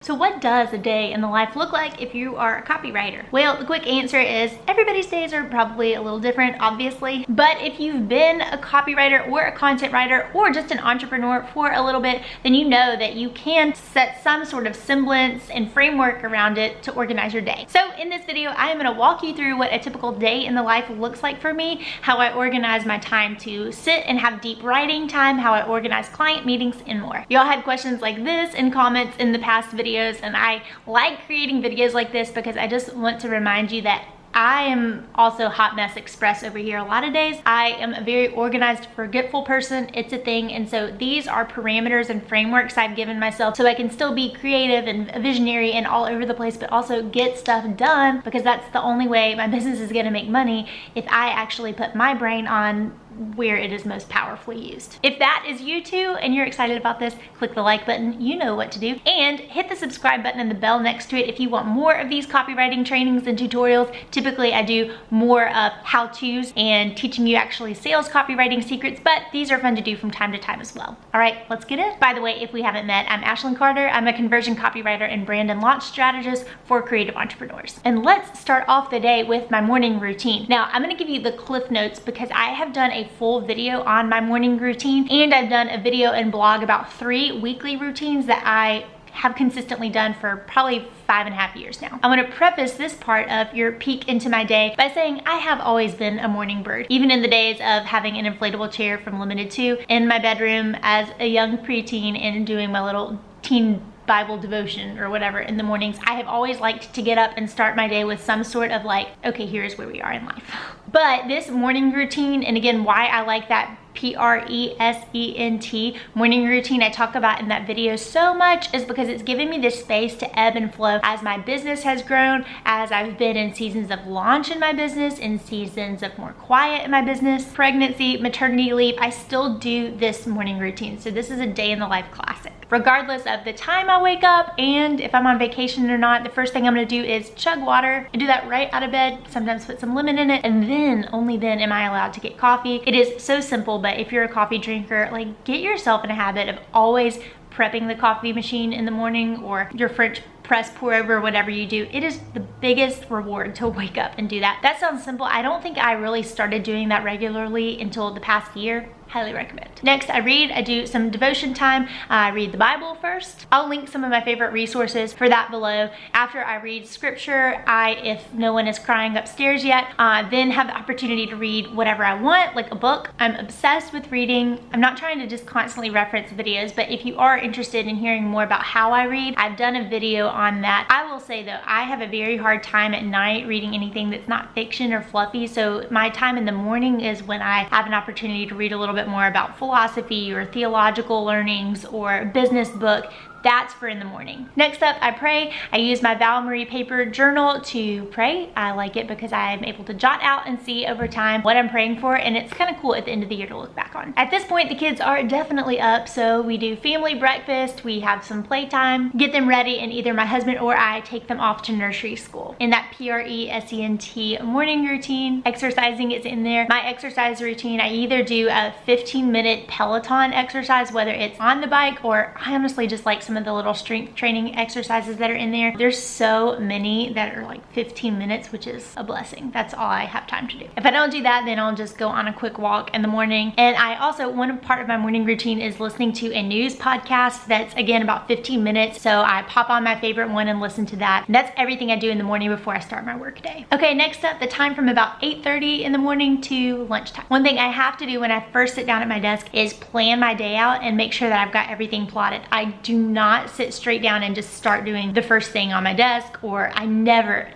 So what does a day in the life look like if you are a copywriter? Well, the quick answer is everybody's days are probably a little different, obviously. But if you've been a copywriter or a content writer or just an entrepreneur for a little bit, then you know that you can set some sort of semblance and framework around it to organize your day. So in this video, I am gonna walk you through what a typical day in the life looks like for me, how I organize my time to sit and have deep writing time, how I organize client meetings, and more. Y'all had questions like this in comments in the past videos, and I like creating videos like this because I just want to remind you that I am also Hot Mess Express over here a lot of days. I am a very organized, forgetful person. It's a thing. And so these are parameters and frameworks I've given myself so I can still be creative and visionary and all over the place, but also get stuff done, because that's the only way my business is gonna make money, if I actually put my brain on where it is most powerfully used. If that is you too and you're excited about this, click the like button, you know what to do, and hit the subscribe button and the bell next to it if you want more of these copywriting trainings and tutorials. Typically I do more of how-tos and teaching you actually sales copywriting secrets, but these are fun to do from time to time as well. All right, let's get in. By the way, if we haven't met, I'm Ashlyn Carter. I'm a conversion copywriter and brand and launch strategist for creative entrepreneurs. And let's start off the day with my morning routine. Now, I'm gonna give you the cliff notes because I have done a full video on my morning routine, and I've done a video and blog about 3 weekly routines that I have consistently done for probably 5.5 years now. I'm gonna preface this part of your peek into my day by saying I have always been a morning bird. Even in the days of having an inflatable chair from Limited Too in my bedroom as a young preteen and doing my little teen Bible devotion or whatever in the mornings, I have always liked to get up and start my day with some sort of like, okay, here's where we are in life. But this morning routine, and again, why I like that PRESENT morning routine I talk about in that video so much, is because it's given me this space to ebb and flow as my business has grown, as I've been in seasons of launch in my business, in seasons of more quiet in my business, pregnancy, maternity leave. I still do this morning routine. So this is a day in the life classic. Regardless of the time I wake up and if I'm on vacation or not, the first thing I'm gonna do is chug water. I do that right out of bed, sometimes put some lemon in it, and then, only then am I allowed to get coffee. It is so simple, but if you're a coffee drinker, like, get yourself in a habit of always prepping the coffee machine in the morning, or your French press pour over, whatever you do. It is the biggest reward to wake up and do that. That sounds simple. I don't think I really started doing that regularly until the past year. Highly recommend. Next, I read. I do some devotion time. I read the Bible first. I'll link some of my favorite resources for that below. After I read scripture, if no one is crying upstairs yet, then have the opportunity to read whatever I want, like a book. I'm obsessed with reading. I'm not trying to just constantly reference videos, but if you are interested in hearing more about how I read, I've done a video on that. I will say though, I have a very hard time at night reading anything that's not fiction or fluffy, so my time in the morning is when I have an opportunity to read a little bit more about philosophy or theological learnings or business book. That's for in the morning. Next up, I pray. I use my Val Marie paper journal to pray. I like it because I'm able to jot out and see over time what I'm praying for, and it's kind of cool at the end of the year to look back on. At this point, the kids are definitely up, so we do family breakfast, we have some playtime, get them ready, and either my husband or I take them off to nursery school. In that PRESENT morning routine, exercising is in there. My exercise routine, I either do a 15-minute Peloton exercise, whether it's on the bike, or I honestly just like some of the little strength training exercises that are in there. There's so many that are like 15 minutes, which is a blessing. That's all I have time to do. If I don't do that, then I'll just go on a quick walk in the morning. And I also, one part of my morning routine is listening to a news podcast that's, again, about 15 minutes. So I pop on my favorite one and listen to that. And that's everything I do in the morning before I start my work day. Okay, next up, the time from about 8:30 in the morning to lunchtime. One thing I have to do when I first sit down at my desk is plan my day out and make sure that I've got everything plotted. I do not sit straight down and just start doing the first thing on my desk, or I never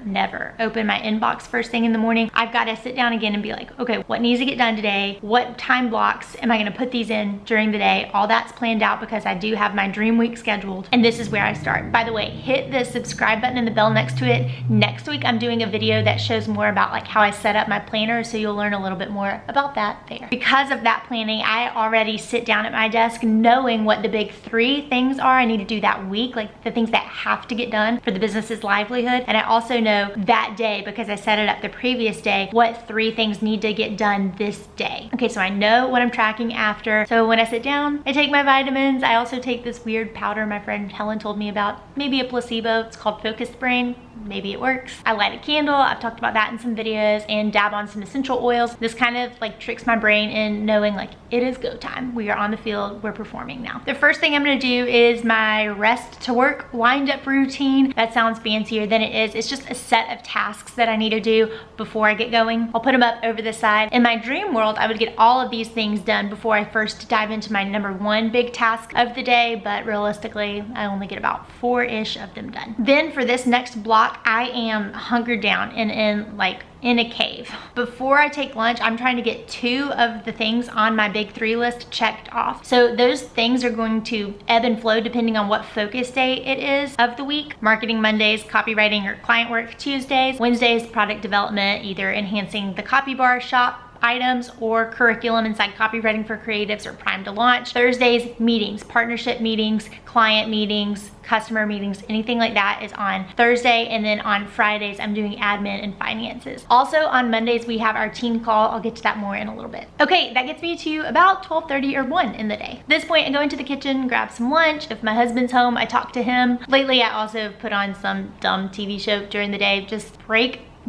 open my inbox first thing in the morning. I've got to sit down again and be like, okay, what needs to get done today? What time blocks am I going to put these in during the day? All that's planned out because I do have my dream week scheduled, and this is where I start. By the way, hit the subscribe button and the bell next to it. Next week, I'm doing a video that shows more about like how I set up my planner, so you'll learn a little bit more about that there. Because of that planning, I already sit down at my desk knowing what the big 3 things are I need need to do that week, like the things that have to get done for the business's livelihood. And I also know that day, because I set it up the previous day, what 3 things need to get done this day. Okay, so I know what I'm tracking after. So when I sit down, I take my vitamins. I also take this weird powder my friend Helen told me about, maybe a placebo. It's called Focused Brain. Maybe it works. I light a candle. I've talked about that in some videos, and dab on some essential oils. This kind of like tricks my brain in knowing like it is go time. We are on the field. We're performing now. The first thing I'm going to do is my rest to work wind up routine. That sounds fancier than it is. It's just a set of tasks that I need to do before I get going. I'll put them up over the side. In my dream world, I would get all of these things done before I first dive into my number 1 big task of the day, but realistically, I only get about 4-ish of them done. Then for this next block, I am hunkered down and in a cave. Before I take lunch, I'm trying to get 2 of the things on my big 3 list checked off. So those things are going to ebb and flow depending on what focus day it is of the week. Marketing Mondays, copywriting or client work Tuesdays, Wednesdays, product development, either enhancing the copy bar shop items or curriculum inside copywriting for creatives or prime to launch. Thursdays, meetings, partnership meetings, client meetings, customer meetings, anything like that is on Thursday. And then on Fridays, I'm doing admin and finances. Also on Mondays, we have our team call. I'll get to that more in a little bit. Okay, that gets me to about 12:30 or 1 in the day. At this point, I go into the kitchen, grab some lunch. If my husband's home, I talk to him. Lately, I also put on some dumb TV show during the day, just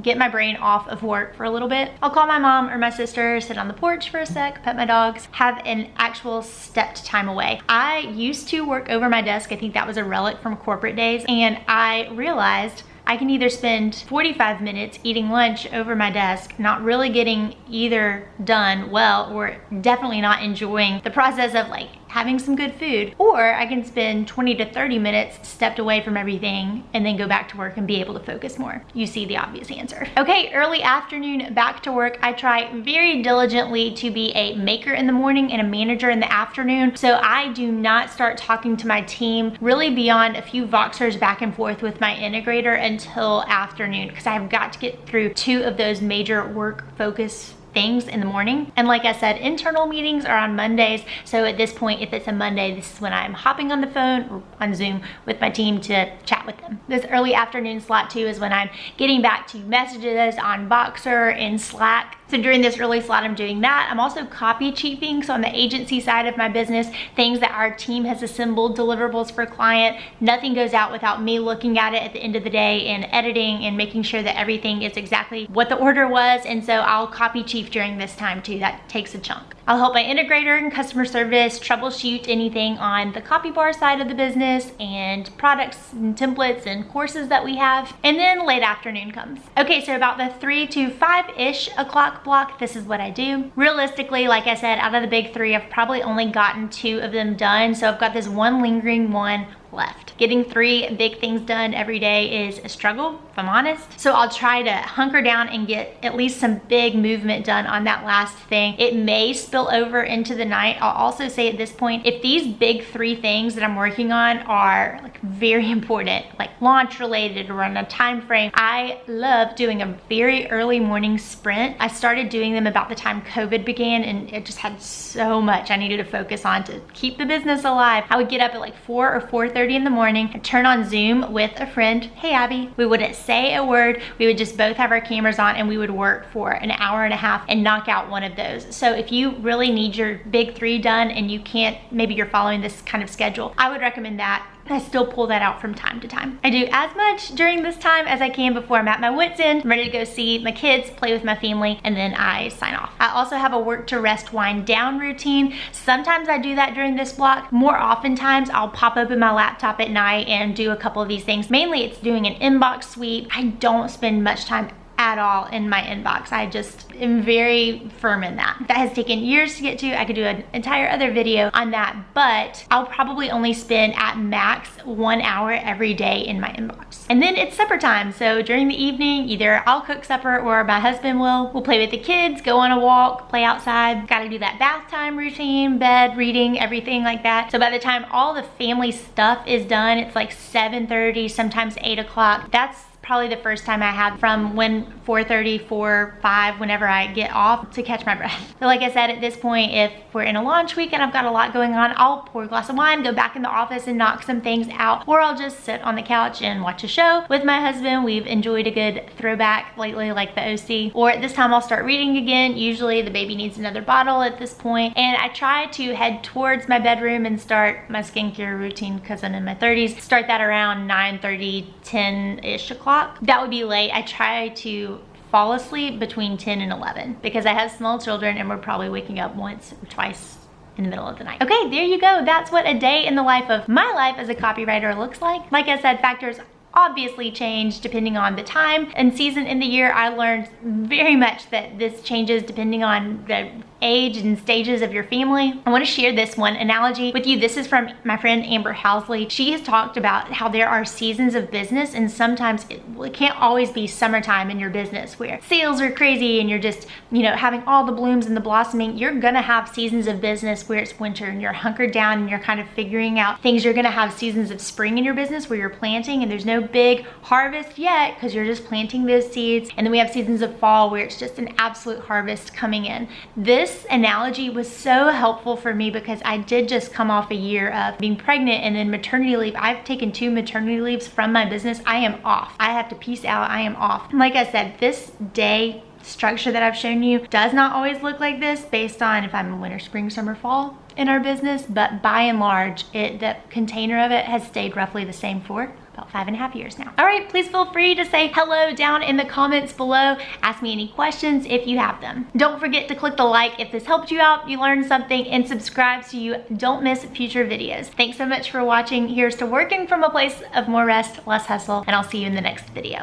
get my brain off of work for a little bit. I'll call my mom or my sister, sit on the porch for a sec, pet my dogs, have an actual stepped time away. I used to work over my desk. I think that was a relic from corporate days. And I realized I can either spend 45 minutes eating lunch over my desk, not really getting either done well, or definitely not enjoying the process of like having some good food, or I can spend 20 to 30 minutes stepped away from everything and then go back to work and be able to focus more. You see the obvious answer. Okay, early afternoon, back to work. I try very diligently to be a maker in the morning and a manager in the afternoon. So I do not start talking to my team really beyond a few Voxers back and forth with my integrator until afternoon, because I've got to get through 2 of those major work focus things in the morning. And like I said, internal meetings are on Mondays. So at this point, if it's a Monday, this is when I'm hopping on the phone or on Zoom with my team to chat with them. This early afternoon slot too is when I'm getting back to messages on Voxer and Slack. So during this early slot, I'm doing that. I'm also copy chiefing. So on the agency side of my business, things that our team has assembled, deliverables for client, nothing goes out without me looking at it at the end of the day and editing and making sure that everything is exactly what the order was. And so I'll copy chief during this time too. That takes a chunk. I'll help my integrator and customer service troubleshoot anything on the copy bar side of the business and products and templates and courses that we have. And then late afternoon comes. Okay, so about the 3 to 5-ish o'clock block, this is what I do. Realistically, like I said, out of the big 3, I've probably only gotten 2 of them done. So I've got this one lingering one left. Getting 3 big things done every day is a struggle, if I'm honest. So I'll try to hunker down and get at least some big movement done on that last thing. It may spill over into the night. I'll also say at this point, if these big 3 things that I'm working on are like very important, like launch related or on a time frame, I love doing a very early morning sprint. I started doing them about the time COVID began, and it just had so much I needed to focus on to keep the business alive. I would get up at like 4 or 4:30 in the morning and turn on Zoom with a friend. Hey, Abby. We wouldn't say a word. We would just both have our cameras on and we would work for an hour and a half and knock out one of those. So if you really need your big 3 done and you can't, maybe you're following this kind of schedule, I would recommend that. I still pull that out from time to time. I do as much during this time as I can before I'm at my wit's end. I'm ready to go see my kids, play with my family, and then I sign off. I also have a work to rest, wind down routine. Sometimes I do that during this block. More oftentimes, I'll pop open my laptop at night and do a couple of these things. Mainly it's doing an inbox sweep. I don't spend much time at all in my inbox. I just am very firm in that. That has taken years to get to. I could do an entire other video on that, but I'll probably only spend at max 1 hour every day in my inbox. And then it's supper time. So during the evening, either I'll cook supper or my husband will. We'll play with the kids, go on a walk, play outside. Gotta do that bath time routine, bed, reading, everything like that. So by the time all the family stuff is done, it's like 7:30, sometimes 8 o'clock. That's probably the first time I have from when 4:30, 4, 5, whenever I get off to catch my breath. So like I said, at this point, if we're in a launch week and I've got a lot going on, I'll pour a glass of wine, go back in the office and knock some things out, or I'll just sit on the couch and watch a show with my husband. We've enjoyed a good throwback lately, like the OC. Or at this time, I'll start reading again. Usually the baby needs another bottle at this point. And I try to head towards my bedroom and start my skincare routine because I'm in my 30s. Start that around 9:30, 10-ish o'clock. That would be late. I try to fall asleep between 10 and 11 because I have small children and we're probably waking up once or twice in the middle of the night. Okay, there you go. That's what a day in the life of my life as a copywriter looks like. Like I said, factors obviously change depending on the time and season in the year. I learned very much that this changes depending on the age and stages of your family. I want to share this one analogy with you. This is from my friend Amber Housley. She has talked about how there are seasons of business, and sometimes it can't always be summertime in your business where sales are crazy and you're just, having all the blooms and the blossoming. You're gonna have seasons of business where it's winter and you're hunkered down and you're kind of figuring out things. You're gonna have seasons of spring in your business where you're planting and there's no big harvest yet because you're just planting those seeds. And then we have seasons of fall where it's just an absolute harvest coming in. This analogy was so helpful for me because I did just come off a year of being pregnant and then maternity leave. I've taken 2 maternity leaves from my business. I am off. I have to peace out. I am off. Like I said, this day structure that I've shown you does not always look like this based on if I'm winter, spring, summer, fall in our business, but by and large, the container of it has stayed roughly the same for about 5.5 years now. All right, please feel free to say hello down in the comments below. Ask me any questions if you have them. Don't forget to click the like if this helped you out, you learned something, and subscribe so you don't miss future videos. Thanks so much for watching. Here's to working from a place of more rest, less hustle, and I'll see you in the next video.